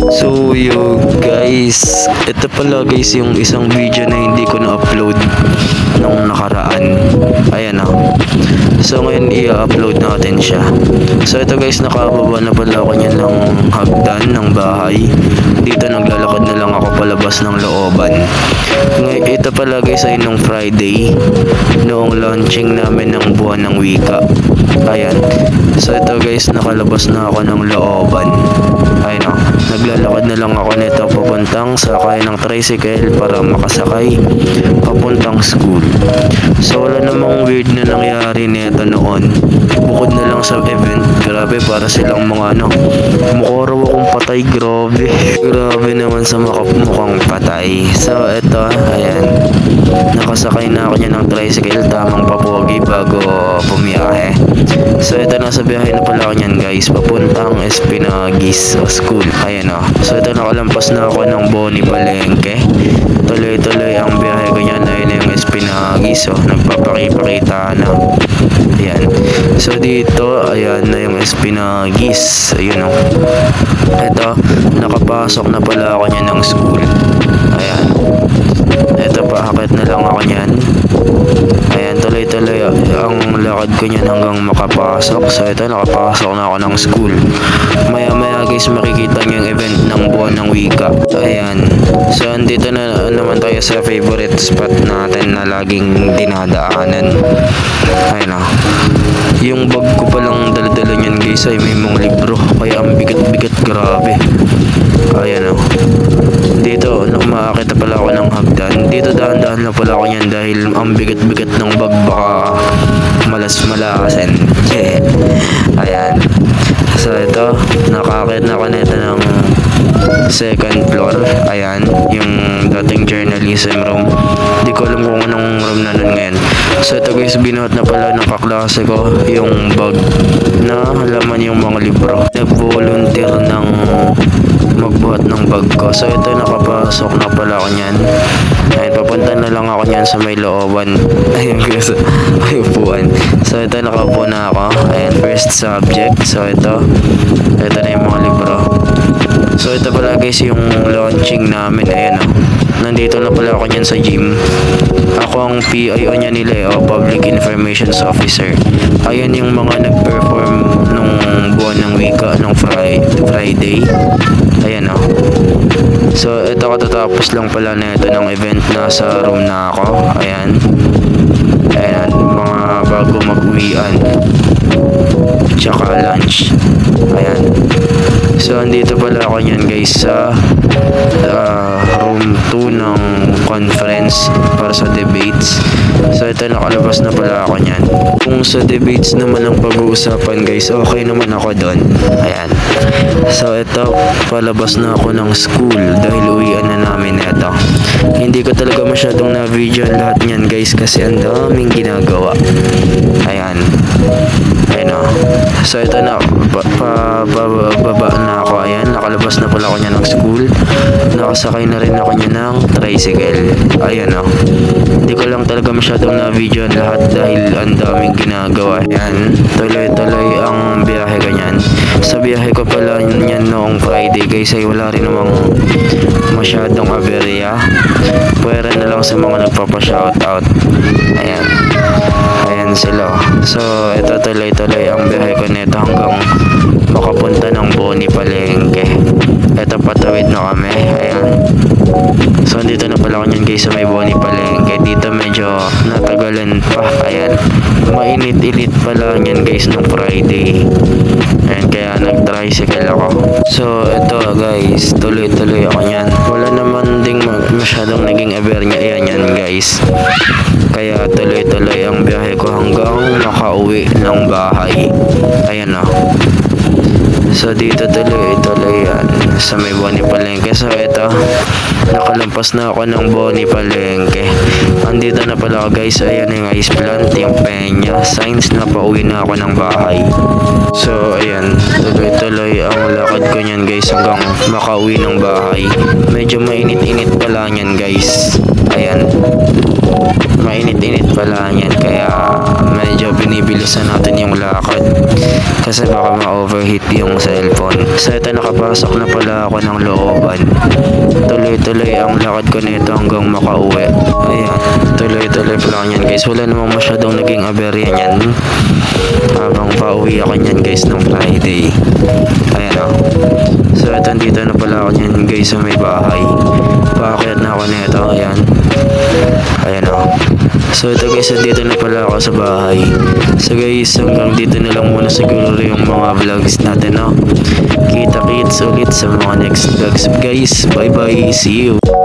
So yo guys, ito pala guys yung isang video na hindi ko na-upload nung nakaraan. Ayan na. So ngayon i-upload natin siya. So ito guys, nakababa na pala ako niyan ng hagdan ng bahay. Dito naglalakad na lang ako palabas ng looban. Ngayon ito pala guys ay nung Friday, noong launching namin ng buwan ng wika. Ayan. So ito guys, nakalabas na ako ng looban. Ayun o, naglalakad na lang ako nito papuntang sakay ng tricycle para makasakay papuntang school. So wala namang weird na nangyari nito noon, bukod na lang sa event. Grabe, para silang mga mukha raw akong patay. Grabe naman sa mukhang patay. So eto, ayan, nakasakay na ako niya ng tricycle, tamang papogi bago pumiyahe. So ito, nasa biyahe na pala ako niyan guys, papuntang Espinagis school. Ayan o. So ito, nakalampas na ako ng Boni Palengke. Tuloy-tuloy ang biyahe ko niyan. Ayun na yung Espinagis. So nagpapakita na. Ayan. So dito, ayan na yung Espinagis. Ayun o. Ito, nakapasok na pala ako niyan ng school. Ayan. Ito, paakit na lang ako niyan. Ayan, tuloy-tuloy ang lakad ko niyan hanggang makapasok. So ito, nakapasok na ako ng school. Maya-maya guys, makikita niyo yung event ng buwan ng wika. Ayan. So andito na naman tayo sa favorite spot natin na laging dinadaanan. Ayan o. Yung bag ko palang dala-dala niyan guys ay may mga libro, kaya ang bigat-bigat, grabe. Ayan o. Dito, makakita pala ako ng hagdan. Dito dahan-dahan lang pala ako niyan dahil ang bigat-bigat ng bag, baka malas-malasan. Ayan. So ito, nakakit na ako nito ng second floor. Ayan, yung dating journalism room. Di ko alam kung anong room na nun ngayon. So ito guys, binuhat na pala ng kaklase ko yung bag na laman yung mga libro. Nag-volunteer ng magbuhat ng bag ko. So ito, nakapasok na pala ako niyan. Ayun, papunta na lang ako niyan sa may looban. Ayun guys, ay upuan. So ito, nakaupo na ako. Ayun, first subject. So ito na yung mga libro. So ito pala guys yung launching namin. Ayan o. Nandito na pala ako niyan sa gym. Ako ang PIO niya nila o Public Information Officer. Ayan yung mga nag-perform nung buwan ng wika nung Friday. Ayan o. So ito, katatapos lang pala na ito ng event. Nasa room na ako. Ayan. Ayan, mga bago mag-uwian tsaka lunch. Ayan. So andito pala ako niyan guys sa room 2 ng conference para sa debates. So ito, nakalabas na pala ako niyan. Kung sa debates naman ang pag-uusapan guys, okay naman ako doon. Ayan. So ito, palabas na ako ng school dahil uwian na namin ito. Hindi ko talaga masyadong na-video lahat niyan guys kasi ang daming ginagawa. Ayan. Ayan o. So ito na, baba na ako. Ayan, nakalabas na pala ako niya ng school. Nakasakay na rin ako niya ng tricycle. Ayan o. Hindi ko lang talaga masyadong na-video lahat dahil ang daming ginagawa. Ayan, tuloy-tuloy ang biyahe ko niyan. Sa biyahe ko pala niyan noong Friday guys ay wala rin namang masyadong aberya. Pwera na lang sa mga nagpapa-shoutout. Ayan. Ayan sila. So ito, tuloy-tuloy ang biyahe ko nito hanggang makapunta ng Boni Palengke. Ito, patawid na kami. Ayan. So dito na pala ako niyan guys sa may Boni Palengke. Dito medyo natagalan pa. Ayan. Mainit-init pala niyan guys nung Friday. Ayan, kaya nag-tricycle ako. So ito guys, tuloy-tuloy ako niyan. Wala naman ding masyadong naging aberya. Ayan yan guys. Kaya tuloy-tuloy ang biyahe ko hanggang makauwi ng bahay. Ayan o. So dito tuloy-tuloy yan sa may Boni Palengke. So ito, nakalampas na ako ng Boni Palengke. Andito na pala ako guys. Ayan yung ice plant, yung Peña. Signs na pauwi na ako ng bahay. So ayan, tuloy-tuloy ang lakad ko niyan guys hanggang makauwi ng bahay. Medyo mainit-init pala niyan guys. Ayan, mainit-init pala niyan kaya medyo binibili bilisan natin yung lakad kasi baka ma-overheat yung cellphone. So ito, nakapasok na pala ako ng looban. Tuloy-tuloy ang lakad ko nito hanggang makauwi. Ayan, tuloy-tuloy pa lang yan guys. Wala namang masyadong naging aberya niyan habang pauwi ako niyan guys ng Friday. Ayan o. So ito, dito na pala ako niyan guys sa may bahay. Paakyat na ako nito. Ayan. Ayan o. So ito guys, dito na pala ako sa bahay. So guys, hanggang dito na lang muna siguro yung mga vlogs natin, no? Kita-kits ulit sa mga next vlogs guys. Bye bye, see you.